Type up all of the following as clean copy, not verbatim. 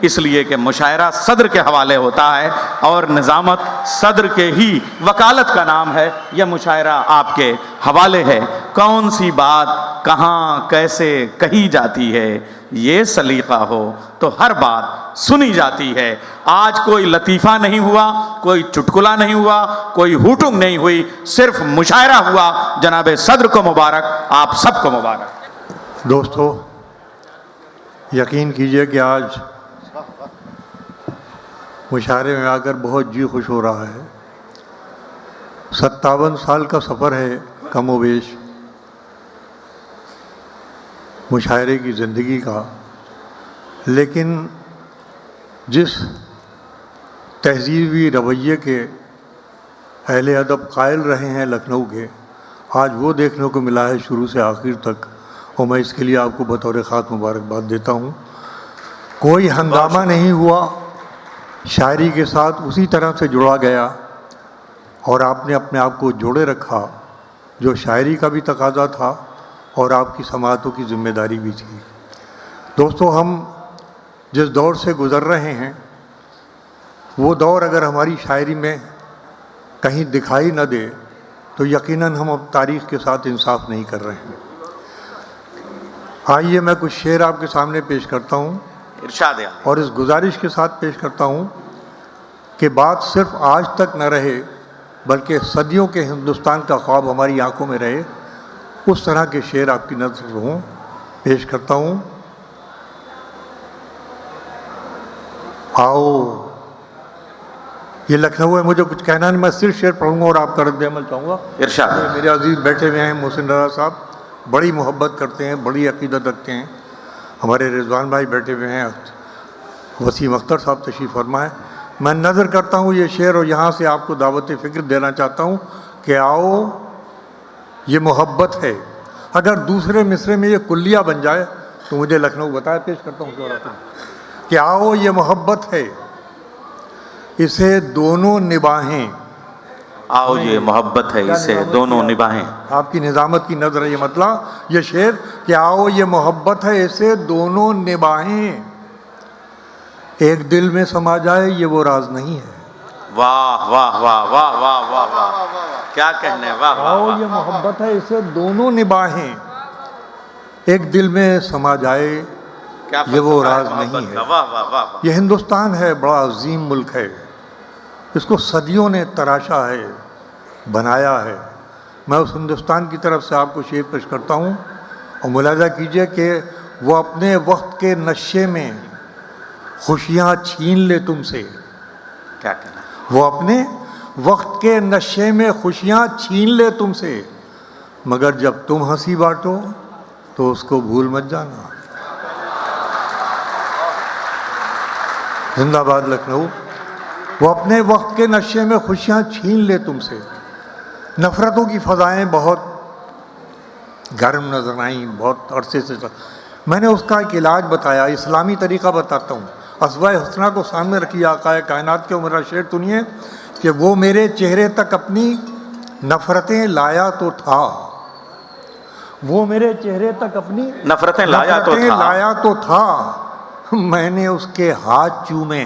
اس لیے کہ مشاعرہ صدر کے حوالے ہوتا ہے اور نظامت صدر کے ہی وکالت کا نام ہے. یہ مشاعرہ آپ کے حوالے ہے. کون سی بات کہاں کیسے کہی جاتی ہے، یہ سلیقہ ہو تو ہر بات سنی جاتی ہے. آج کوئی لطیفہ نہیں ہوا، کوئی چٹکلا نہیں ہوا، کوئی ہوٹنگ نہیں ہوئی، صرف مشاعرہ ہوا. جناب صدر کو مبارک، آپ سب کو مبارک. دوستو، یقین کیجئے کہ آج مشاعرے میں آ کر بہت جی خوش ہو رہا ہے. 57 سال کا سفر ہے کم و بیش مشاعرے کی زندگی کا، لیکن جس تہذیبی رویے کے اہل ادب قائل رہے ہیں لکھنؤ کے، آج وہ دیکھنے کو ملا ہے شروع سے آخر تک، اور میں اس کے لیے آپ کو بطور خاص مبارکباد دیتا ہوں. کوئی ہنگامہ نہیں ہوا، شاعری کے ساتھ اسی طرح سے جڑا گیا اور آپ نے اپنے آپ کو جوڑے رکھا جو شاعری کا بھی تقاضا تھا اور آپ کی سماعتوں کی ذمہ داری بھی تھی. دوستو، ہم جس دور سے گزر رہے ہیں وہ دور اگر ہماری شاعری میں کہیں دکھائی نہ دے تو یقیناً ہم اب تاریخ کے ساتھ انصاف نہیں کر رہے ہیں. آئیے میں کچھ شعر آپ کے سامنے پیش کرتا ہوں، ارشاد اور اس گزارش کے ساتھ پیش کرتا ہوں کہ بات صرف آج تک نہ رہے بلکہ صدیوں کے ہندوستان کا خواب ہماری آنکھوں میں رہے. اس طرح کے شعر آپ کی نظر ہوں. پیش کرتا ہوں. آؤ، یہ لکھنؤ ہے، مجھے کچھ کہنا نہیں، میں صرف شعر پڑھوں گا اور آپ کا رد عمل چاہوں گا. ارشاد. میرے عزیز بیٹھے ہوئے ہیں محسن رضا صاحب، بڑی محبت کرتے ہیں، بڑی عقیدت رکھتے ہیں. ہمارے رضوان بھائی بیٹھے ہوئے ہیں، وسیم اختر صاحب تشریف فرما ہے. میں نظر کرتا ہوں یہ شعر اور یہاں سے آپ کو دعوت فکر دینا چاہتا ہوں کہ آؤ یہ محبت ہے. اگر دوسرے مصرے میں یہ کلیہ بن جائے تو مجھے لکھنؤ بتائے. پیش کرتا ہوں کہ آؤ یہ محبت ہے، اسے دونوں نباہیں. آؤ یہ محبت ہے، اسے دونوں نباہیں. آپ کی نظامت کی نظر ہے یہ مطلب یہ شعر کہ آؤ یہ محبت ہے، اسے دونوں نباہیں. ایک دل میں سما جائے یہ وہ راز نہیں ہے. واہ واہ واہ واہ واہ واہ واہ، کیا کہنے. واہ واہ آؤ واہ. یہ محبت ہے، اسے دونوں نباہیں. ایک دل میں سما جائے کیا یہ وہ فلسفہ ہے راز محبت نہیں کا. ہے. واہ واہ واہ واہ. یہ ہندوستان ہے، بڑا عظیم ملک ہے، اس کو صدیوں نے تراشا ہے، بنایا ہے. میں اس ہندوستان کی طرف سے آپ کو شعر پیش کرتا ہوں اور ملاحظہ کیجئے کہ وہ اپنے وقت کے نشے میں خوشیاں چھین لے تم سے. کیا کہنا. وہ اپنے وقت کے نشے میں خوشیاں چھین لے تم سے، مگر جب تم ہنسی بانٹو تو اس کو بھول مت جانا. زندہ باد لکھنؤ. وہ اپنے وقت کے نشے میں خوشیاں چھین لے تم سے. نفرتوں کی فضائیں بہت گرم نظر آئیں بہت عرصے سے. میں نے اس کا ایک علاج بتایا، اسلامی طریقہ بتاتا ہوں. اسوائے حسنہ کو سامنے رکھیے آقا کائنات کے، میرا شعر سنیے کہ وہ میرے چہرے تک اپنی نفرتیں لایا تو تھا. وہ میرے چہرے تک اپنی نفرتیں لایا تو تھا. میں نے اس کے ہاتھ چومے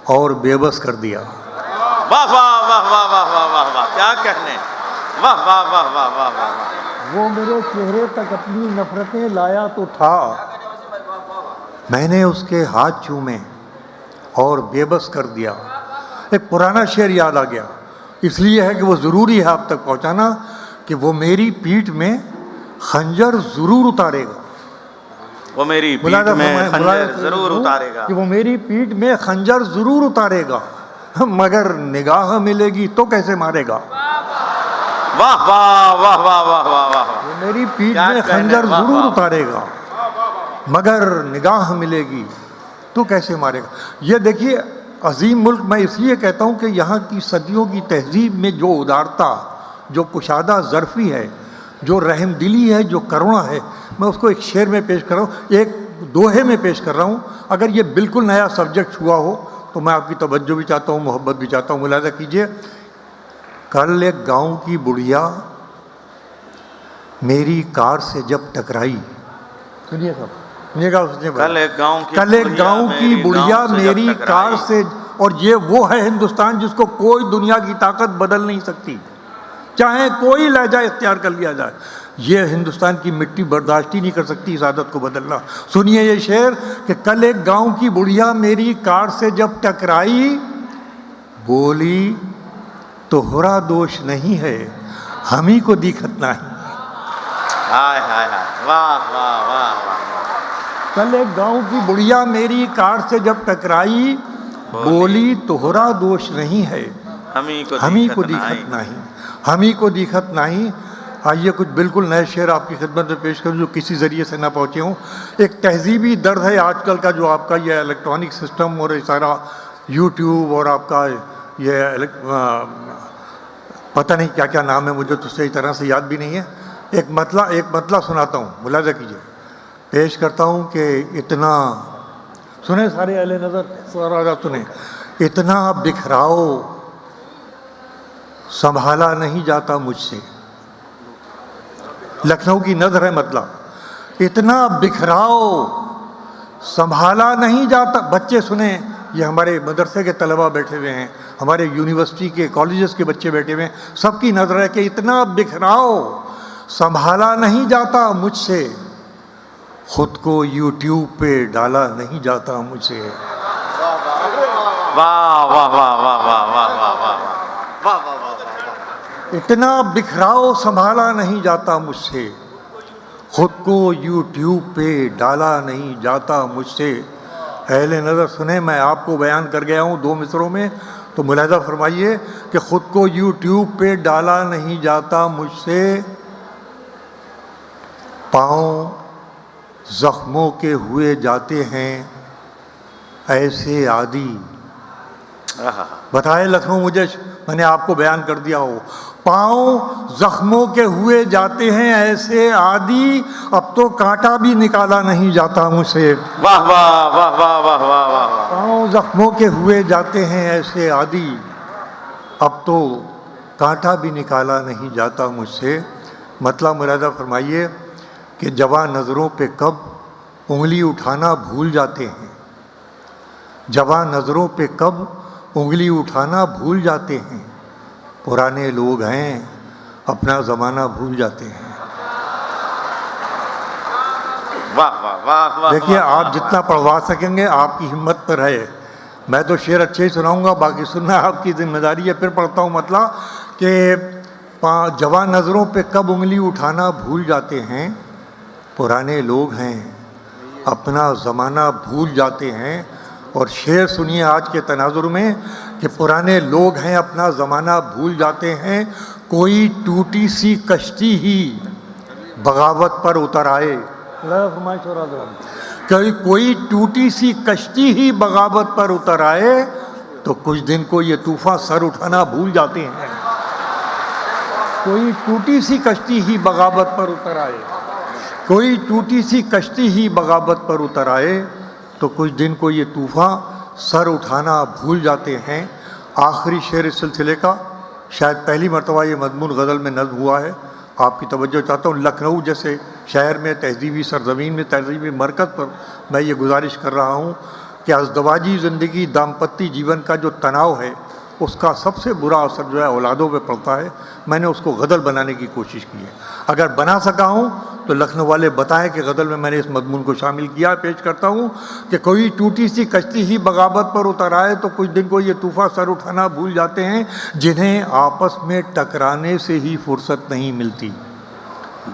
اور بے بس کر دیا. واہ واہ واہ واہ واہ واہ واہ واہ، کیا کہنے. واہ واہ واہ واہ واہ واہ. وہ میرے چہرے تک اپنی نفرتیں لایا تو تھا، میں نے اس کے ہاتھ چومے اور بے بس کر دیا. ایک پرانا شعر یاد آ گیا، اس لیے ہے کہ وہ ضروری ہے آپ تک پہنچانا کہ وہ میری پیٹھ میں خنجر ضرور اتارے گا. وہ میری پیٹھ میں خنجر ضرور اتارے گا. کہ وہ میری پیٹھ میں خنجر ضرور اتارے گا، مگر نگاہ ملے گی تو کیسے مارے گا. واہ واہ واہ واہ واہ واہ واہ. وہ میری پیٹھ میں خنجر ضرور اتارے گا مگر نگاہ ملے گی تو کیسے مارے گا. یہ دیکھیے عظیم ملک، میں اس لیے کہتا ہوں کہ یہاں کی صدیوں کی تہذیب میں جو ادارتا، جو کشادہ ظرفی ہے، جو رحم دلی ہے، جو کرونا ہے، میں اس کو ایک شعر میں پیش کر رہا ہوں، ایک دوہے میں پیش کر رہا ہوں. اگر یہ بالکل نیا سبجیکٹ ہوا ہو تو میں آپ کی توجہ بھی چاہتا ہوں، محبت بھی چاہتا ہوں. ملاحظہ کیجئے. کل ایک گاؤں کی بڑھیا میری کار سے جب ٹکرائی، سنیے صاحب، یہ کہا اس نے کل ایک گاؤں کی کل ایک گاؤں کی بڑھیا میری کار سے، اور یہ وہ ہے ہندوستان جس کو کوئی دنیا کی طاقت بدل نہیں سکتی، چاہے کوئی لہجہ اختیار کر لیا جائے، یہ ہندوستان کی مٹی برداشت ہی نہیں کر سکتی اس عادت کو بدلنا۔ سنیے یہ شعر کہ کل ایک گاؤں کی بڑھیا میری کار سے جب ٹکرائی، بولی تہرا دوش نہیں ہے، ہم ہی کو دکھت نہیں۔ ہائے ہائے ہائے، واہ واہ واہ واہ۔ کل ایک گاؤں کی بڑھیا میری کار سے جب ٹکرائی، بولی تہرا دوش نہیں ہے، ہم ہی کو دکھت نہیں، ہم ہی کو دکھت نہیں۔ آئیے کچھ بالکل نئے شعر آپ کی خدمت میں پیش کروں جو کسی ذریعے سے نہ پہنچے ہوں۔ ایک تہذیبی درد ہے آج کل کا جو آپ کا یہ الیکٹرانک سسٹم اور سارا یوٹیوب اور آپ کا یہ پتہ نہیں کیا کیا نام ہے، مجھے تو صحیح طرح سے یاد بھی نہیں ہے۔ ایک مطلع سناتا ہوں، ملاحظہ کیجیے، پیش کرتا ہوں کہ اتنا سنیں سارے اہل نظر، سارا سنیں، اتنا بکھراؤ سنبھالا نہیں جاتا مجھ سے، لکھنؤ کی نظر ہے مطلب، اتنا بکھراؤ سنبھالا نہیں جاتا۔ بچے سنیں، یہ ہمارے مدرسے کے طلبہ بیٹھے ہوئے ہیں، ہمارے یونیورسٹی کے کالجز کے بچے بیٹھے ہوئے ہیں، سب کی نظر ہے کہ اتنا بکھراؤ سنبھالا نہیں جاتا مجھ سے، خود کو یوٹیوب پہ ڈالا نہیں جاتا مجھ سے۔ واہ واہ واہ واہ واہ واہ واہ واہ۔ اتنا بکھراؤ سنبھالا نہیں جاتا مجھ سے، خود کو یوٹیوب پہ ڈالا نہیں جاتا مجھ سے۔ اہل نظر سنیں، میں آپ کو بیان کر گیا ہوں 2 مصروں میں، تو ملاحظہ فرمائیے کہ خود کو یوٹیوب پہ ڈالا نہیں جاتا مجھ سے، پاؤں زخموں کے ہوئے جاتے ہیں ایسے عادی۔ بتائے لکھنؤ، مجھے میں نے آپ کو بیان کر دیا ہو، پاؤں زخموں کے ہوئے جاتے ہیں ایسے عادی، اب تو کانٹا بھی نکالا نہیں جاتا مجھ سے۔ واہ واہ واہ واہ واہ واہ واہ۔ پاؤں زخموں کے ہوئے جاتے ہیں ایسے عادی، اب تو کانٹا بھی نکالا نہیں جاتا مجھ سے۔ مطلب ملاحظہ فرمائیے کہ جوان نظروں پہ کب انگلی اٹھانا بھول جاتے ہیں، جوان نظروں پہ کب انگلی اٹھانا بھول جاتے ہیں، پرانے لوگ ہیں اپنا زمانہ بھول جاتے ہیں۔ واہ واہ واہ واہ۔ دیکھیے آپ جتنا پڑھوا سکیں گے آپ کی ہمت پر ہے، میں تو شعر اچھے ہی سناؤں گا، باقی سننا آپ کی ذمہ داری ہے۔ پھر پڑھتا ہوں مطلب کہ جوان نظروں پہ کب انگلی اٹھانا بھول جاتے ہیں، پرانے لوگ ہیں اپنا زمانہ بھول جاتے ہیں۔ اور شعر سنیے آج کے تناظر میں کہ پرانے لوگ ہیں اپنا زمانہ بھول جاتے ہیں، کوئی ٹوٹی سی کشتی ہی بغاوت پر اتر آئے، کوئی ٹوٹی سی کشتی ہی بغاوت پر اتر آئے تو کچھ دن کو یہ طوفان سر اٹھانا بھول جاتے ہیں، کوئی ٹوٹی سی کشتی ہی بغاوت پر اتر آئے، کوئی ٹوٹی سی کشتی ہی بغاوت پر اتر آئے تو کچھ دن کو یہ طوفان سر اٹھانا بھول جاتے ہیں۔ آخری شعر اس سلسلے کا، شاید پہلی مرتبہ یہ مضمون غزل میں نظم ہوا ہے، آپ کی توجہ چاہتا ہوں۔ لکھنؤ جیسے شہر میں، تہذیبی سرزمین میں، تہذیبی مرکز پر میں یہ گزارش کر رہا ہوں کہ ازدواجی زندگی، دامپتی جیون کا جو تناؤ ہے اس کا سب سے برا اثر جو ہے اولادوں پہ پڑتا ہے۔ میں نے اس کو غزل بنانے کی کوشش کی ہے، اگر بنا سکا ہوں تو لکھنؤ والے بتائیں کہ غزل میں نے اس مضمون کو شامل کیا۔ پیش کرتا ہوں کہ کوئی ٹوٹی سی کشتی ہی بغاوت پر اتر آئے تو کچھ دن کو یہ طوفان سر اٹھانا بھول جاتے ہیں، جنہیں آپس میں ٹکرانے سے ہی فرصت نہیں ملتی،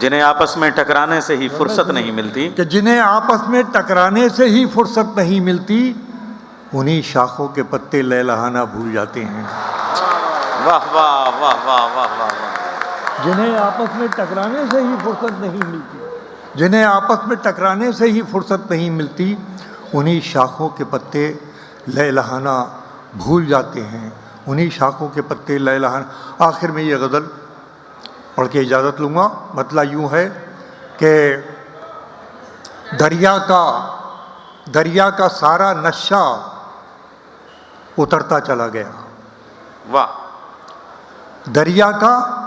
جنہیں آپس میں ٹکرانے سے ہی فرصت نہیں ملتی، کہ جنہیں آپس میں ٹکرانے سے ہی فرصت نہیں ملتی، انہی شاخوں کے پتے لہلہانا بھول جاتے ہیں۔ واہ واہ واہ واہ واہ واہ۔ جنہیں آپس میں ٹکرانے سے ہی فرصت نہیں ملتی، جنہیں آپس میں ٹکرانے سے ہی فرصت نہیں ملتی، انہی شاخوں کے پتے لہلہانا بھول جاتے ہیں، انہی شاخوں کے پتے لہلہانا۔ آخر میں یہ غزل پڑھ کے اجازت لوں گا۔ مطلب یوں ہے کہ دریا کا سارا نشہ اترتا چلا گیا۔ واہ۔ دریا کا،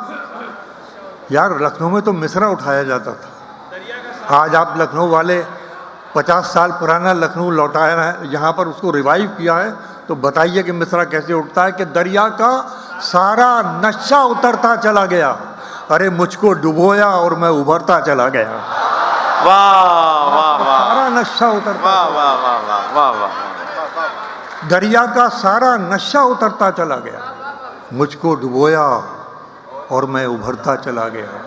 یار لکھنؤ میں تو مصرع اٹھایا جاتا تھا، آج آپ لکھنؤ والے 50 سال پرانا لکھنؤ لوٹایا ہے، یہاں پر اس کو ریوائیو کیا ہے، تو بتائیے کہ مصرع کیسے اٹھتا ہے کہ دریا کا سارا نشہ اترتا چلا گیا، ارے مجھ کو ڈبویا اور میں ابھرتا چلا گیا۔ واہ واہ واہ سارا نشہ اترتا، واہ واہ واہ واہ واہ واہ، دریا کا سارا نشہ اترتا چلا گیا، مجھ کو ڈبویا اور میں ابھرتا چلا گیا۔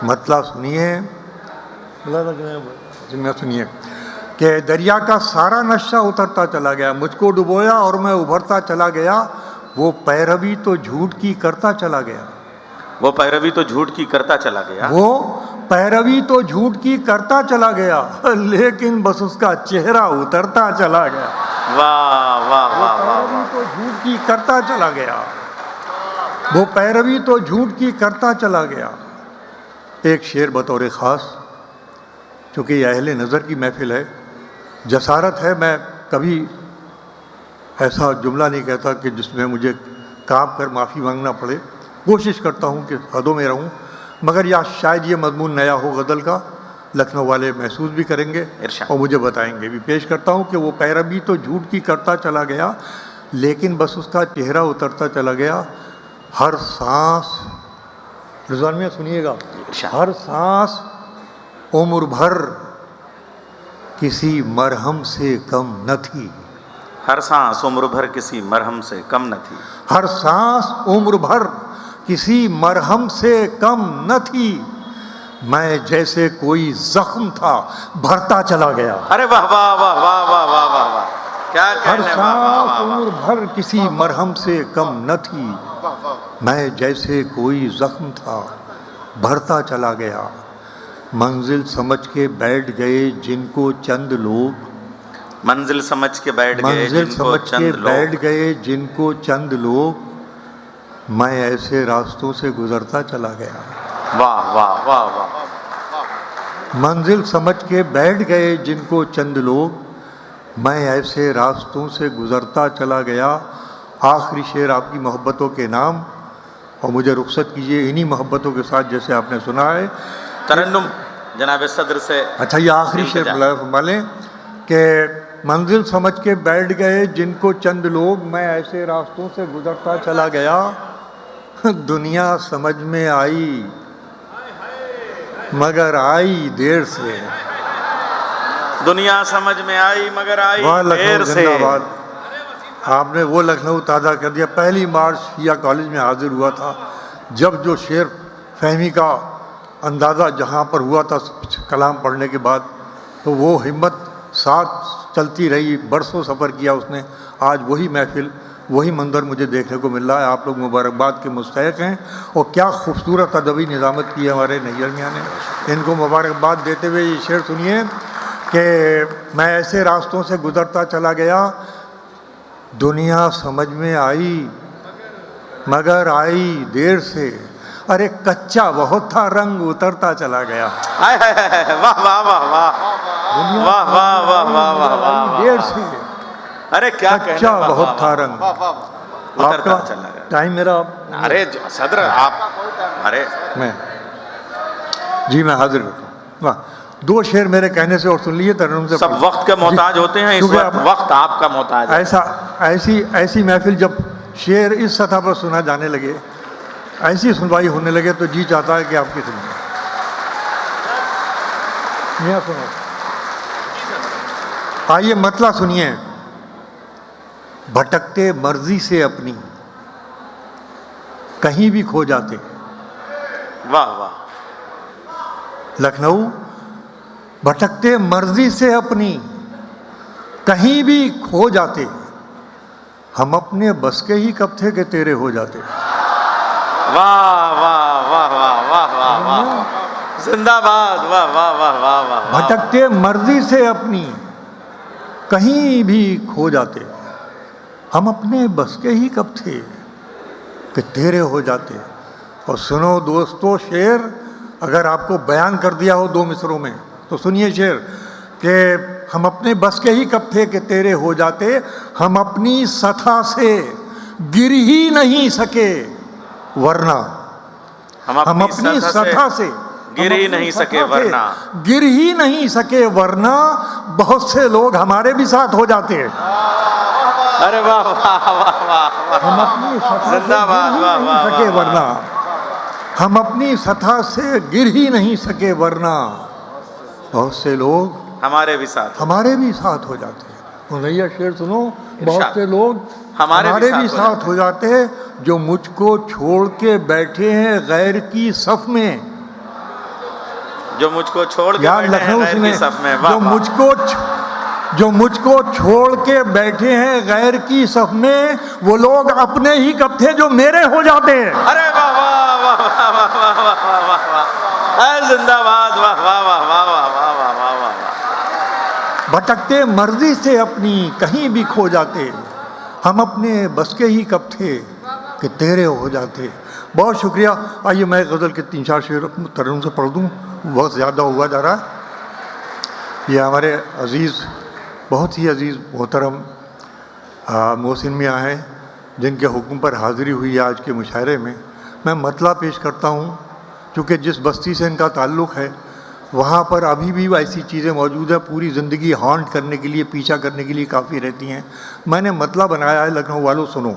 مطلب سنیے سنیے کہ دریا کا سارا نشہ اترتا چلا گیا، مجھ کو ڈبویا اور میں ابھرتا چلا گیا، وہ پیروی تو جھوٹ کی کرتا چلا گیا، وہ پیروی تو جھوٹ کی کرتا چلا گیا، وہ پیروی تو جھوٹ کی کرتا چلا گیا، لیکن بس اس کا چہرہ اترتا چلا گیا۔ واہ واہ واہ واہ پیروی تو جھوٹ کی کرتا چلا گیا، وہ پیروی تو جھوٹ کی کرتا چلا گیا۔ ایک شعر بطور خاص، چونکہ یہ اہل نظر کی محفل ہے، جسارت ہے، میں کبھی ایسا جملہ نہیں کہتا کہ جس میں مجھے کانپ کر معافی مانگنا پڑے، کوشش کرتا ہوں کہ حدوں میں رہوں، مگر یا شاید یہ مضمون نیا ہو غزل کا، لکھنؤ والے محسوس بھی کریں گے ارشاد۔ اور مجھے بتائیں گے بھی۔ پیش کرتا ہوں کہ وہ پیروی تو جھوٹ کی کرتا چلا گیا، لیکن بس اس کا چہرہ اترتا چلا گیا، ہر سانس، رضوان میاں سنیے گا، ارشاد۔ ہر سانس عمر بھر کسی مرہم سے کم نہ تھی، ہر سانس عمر بھر کسی مرہم سے کم نہ تھی، ہر سانس عمر بھر کسی مرہم سے کم نہ تھی، میں جیسے کوئی زخم تھا بھرتا چلا گیا۔ ارے واہ واہ واہ واہ واہ واہ واہ واہ، کیا ہر کہنے، واہ واہ سانس واہ واہ، عمر بھر کسی مرہم سے کم نہ تھی، میں جیسے کوئی زخم تھا بھرتا چلا گیا، منزل سمجھ کے بیٹھ گئے جن کو چند لوگ، منزل سمجھ کے بیٹھ گئے منزل جن کو سمجھ کے چند بیٹھ لوگ، گئے جن کو چند لوگ، میں ایسے راستوں سے گزرتا چلا گیا۔ واہ واہ واہ واہ، منزل سمجھ کے بیٹھ گئے جن کو چند لوگ، میں ایسے راستوں سے گزرتا چلا گیا۔ آخری شعر آپ کی محبتوں کے نام، اور مجھے رخصت کیجیے انہی محبتوں کے ساتھ جیسے آپ نے سنا ہے۔ ترنم جناب صدر سے، اچھا یہ آخری شعر فرما لیں کہ منزل سمجھ کے بیٹھ گئے جن کو چند لوگ، میں ایسے راستوں سے گزرتا چلا گیا، دنیا سمجھ میں آئی مگر آئی دیر سے، دنیا سمجھ میں آئی مگر آئی واہ دیر لکھنؤ سے۔ زندہ باد۔ آپ نے وہ لکھنؤ تازہ کر دیا۔ پہلی مارچ شیعہ کالج میں حاضر ہوا تھا، جب جو شعر فہمی کا اندازہ جہاں پر ہوا تھا کلام پڑھنے کے بعد، تو وہ ہمت ساتھ چلتی رہی، برسوں سفر کیا اس نے۔ آج وہی محفل، وہی منظر مجھے دیکھنے کو مل رہا ہے۔ آپ لوگ مبارکباد کے مستحق ہیں، اور کیا خوبصورت ادبی نظامت کی ہے ہمارے نیّر میاں نے۔ ان کو مبارکباد دیتے ہوئے یہ شعر سنیے کہ میں ایسے راستوں سے گزرتا چلا گیا، دنیا سمجھ میں آئی مگر آئی دیر سے، ارے کچا بہت تھا رنگ اترتا چلا گیا۔ ہائے ہائے ہائے، واہ واہ واہ واہ واہ واہ واہ واہ واہ واہ، دیر سے ارے کیا کہنے، کچا واہ بہت واہ تھا واہ، رنگ۔ آپ اترتا کا چلا گیا۔ ٹائم میرا، ارے صدر آپ، ارے میں جی میں حاضر ہوتا ہوں۔ واہ، دو شعر میرے کہنے سے اور سن لیے ترنم سے۔ سب وقت کے محتاج ہوتے ہیں، اس کیونکہ وقت وقت آپ کا محتاج ہے۔ ایسی محفل جب شعر اس سطح پر سنا جانے لگے، ایسی سنوائی ہونے لگے، تو جی چاہتا ہے کہ آپ کی سنیں۔ میاں سنو، آئیے مطلع سنیے۔ بھٹکتے مرضی سے اپنی کہیں بھی کھو جاتے، واہ واہ، لکھنؤ بھٹکتے مرضی سے اپنی کہیں بھی کھو جاتے، ہم اپنے بس کے ہی کب تھے کہ تیرے ہو جاتے۔ واہ واہ واہ واہ واہ واہ واہ، زندہ باد، واہ واہ واہ واہ واہ، بھٹکتے مرضی سے اپنی کہیں بھی کھو جاتے، ہم اپنے بس کے ہی کب تھے کہ تیرے ہو جاتے۔ اور سنو دوستو، شعر اگر آپ کو بیان کر دیا ہو دو مصروں میں تو سنیے شعر کہ ہم اپنے بس کے ہی کب تھے کہ تیرے ہو جاتے، ہم اپنی سطح سے گر ہی نہیں سکے ورنہ، ہم اپنی سطح سے گر ہی نہیں سکے ورنہ، گر ہی نہیں سکے ورنہ بہت سے لوگ ہمارے بھی ساتھ ہو جاتے. ارے واہ واہ واہ واہ، ہم اپنی سطح سے زندہ باد، گر ہی واہ نہیں واہ سکے واہ ورنہ، ہم اپنی سطح سے گر ہی نہیں سکے ورنہ بہت سے لوگ ہمارے بھی ساتھ. ہمارے بھی ساتھ ہو جاتے ہیں. انہیا شعر سنو، بہت ارشاد. سے لوگ ہمارے بھی ہمارے بھی ساتھ ساتھ ہو جاتے ہیں جو مجھ کو چھوڑ کے بیٹھے ہیں غیر کی صف میں. جو مجھ کو چھوڑ کے یار بیٹھے ہیں لکھنؤ غیر سنے، کی صف میں. واہ جو مجھ کو چھوڑ کے بیٹھے ہیں غیر کی صف میں، وہ لوگ اپنے ہی کب تھے جو میرے ہو جاتے ہیں. ارے واہ واہ واہ واہ واہ واہ واہ واہ واہ، اے زندہ باد، واہ واہ واہ واہ واہ واہ واہ واہ واہ. بھٹکتے مرضی سے اپنی کہیں بھی کھو جاتے، ہم اپنے بس کے ہی کب تھے کہ تیرے ہو جاتے. بہت شکریہ. آئیے میں غزل کے 3-4 شعر ترنم سے پڑھ دوں، بہت زیادہ ہوا جا رہا ہے. یہ ہمارے عزیز، بہت ہی عزیز محترم محسن میاں ہیں، جن کے حکم پر حاضری ہوئی ہے آج کے مشاعرے میں. میں مطلع پیش کرتا ہوں، چونکہ جس بستی سے ان کا تعلق ہے وہاں پر ابھی بھی ایسی چیزیں موجود ہیں پوری زندگی ہانٹ کرنے کے لیے، پیچھا کرنے کے لیے کافی رہتی ہیں. میں نے مطلع بنایا ہے، لکھنؤ والوں سنو.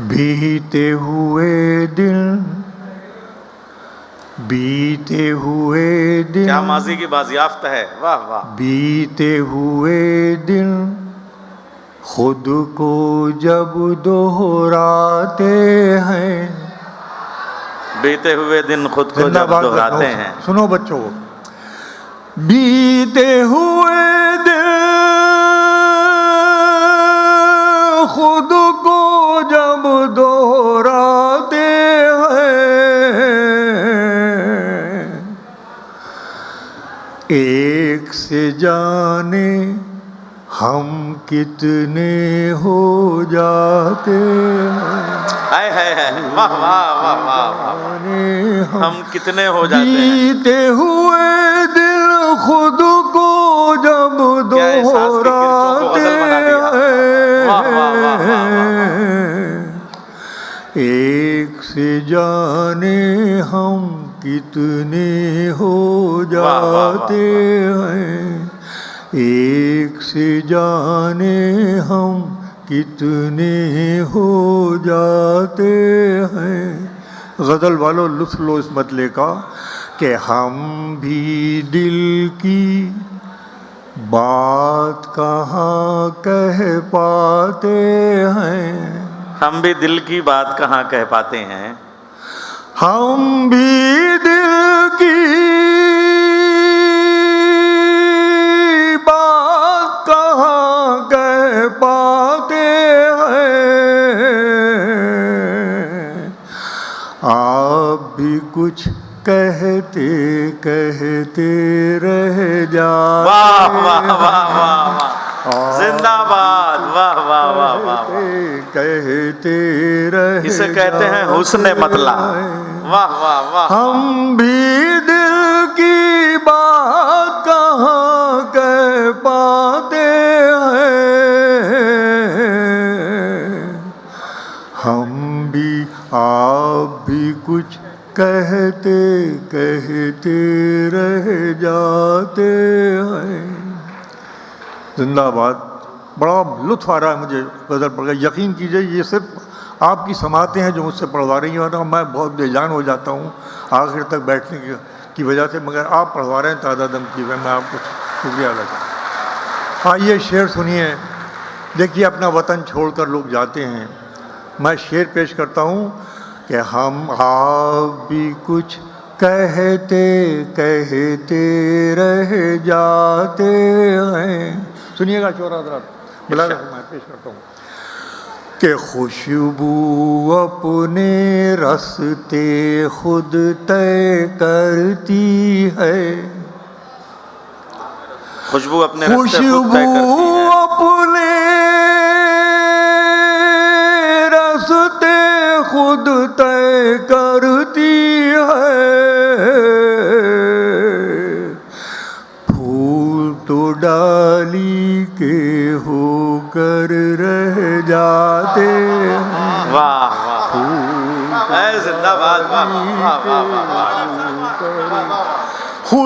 بیتے ہوئے دن، بیتے ہوئے دن، کیا ماضی کی بازیافت ہے. واہ واہ. بیتے ہوئے دن خود کو جب دہراتے ہیں. بیتے ہوئے دن خود کو زندہ جب باد دہراتے لکھنؤ. ہیں. سنو بچوں، بیتے ہوئے دن خود کو جب دہراتے ہیں، ایک سے جانے ہم کتنے ہو جاتے ہیں. ہائے ہائے ہائے، واہ واہ واہ واہ واہ، ہم کتنے ہو جاتے ہیں. بیتے ہوئے دل خود کو جب کیا احساس کی کرچوں کو غزل بنا دیا. واہ واہ واہ واہ واہ. ایک سے جانے ہم کتنے ہو جاتے ہیں، ایک سے جانے ہم کتنے ہو جاتے ہیں. غزل والوں لطف لو اس مطلع کا کہ ہم بھی دل کی بات کہاں کہہ پاتے ہیں. ہم بھی دل کی بات کہاں کہہ پاتے ہیں. ہم بھی دل کی بات کہاں کہہ پاتے ہیں. آپ بھی کچھ کہتے کہتے رہ جاتے. واہ واہ واہ واہ، زندہ باد. واہ واہ واہ واہ، کہتے رہ اسے کہتے ہیں حسن مطلع. واہ واہ واہ. ہم بھی دل کی بات کہاں کہہ پاتے ہیں. ہم بھی، آپ بھی کچھ کہتے کہتے رہ جاتے ہیں. زندہ باد. بڑا لطف آ رہا ہے مجھے غزل پڑھ کر. یقین کیجئے یہ صرف آپ کی سماعتیں ہیں جو مجھ سے پڑھوا رہی ہیں، میں بہت بے جان ہو جاتا ہوں آخر تک بیٹھنے کی وجہ سے، مگر آپ پڑھوا رہے ہیں تازہ دم کی. میں آپ کو شکریہ ادا کرتا ہوں. آئیے شعر سنیے. دیکھیے اپنا وطن چھوڑ کر لوگ جاتے ہیں. میں شعر پیش کرتا ہوں کہ ہم آپ بھی کچھ کہتے کہتے رہ جاتے ہیں. سنیے گا شعرا حضرات، بلا میں پیش کرتا ہوں کہ خوشبو اپنے رستے خود طے کرتی ہے. خوشبو اپنے رستے خود طے کرتی ہے. اپنے رستے خود طے کرتی ہے. پھول تو ڈالی کے ہو کر رہ جاتے ہیں. واہ واہ، اے